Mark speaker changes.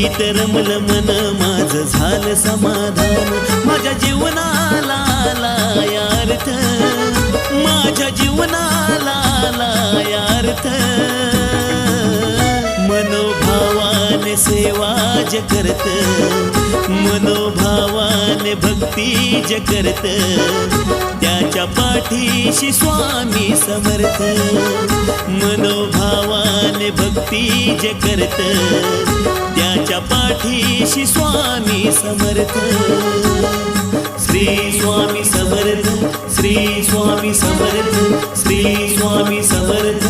Speaker 1: रमलं मन माझं झालं समाधान, माझ्या जीवनाला आला अर्थ, माझ्या जीवनाला आला अर्थ. मनोभावाने सेवा ज करत, मनोभावाने भक्ती ज करत, त्याच्या पाठीशी स्वामी समर्थ. मनोभावाने भक्ती ज करत, त्याच्या पाठीशी स्वामी समर्थ. श्री स्वामी समर्थ, श्री स्वामी समर्थ, श्री स्वामी समर्थ.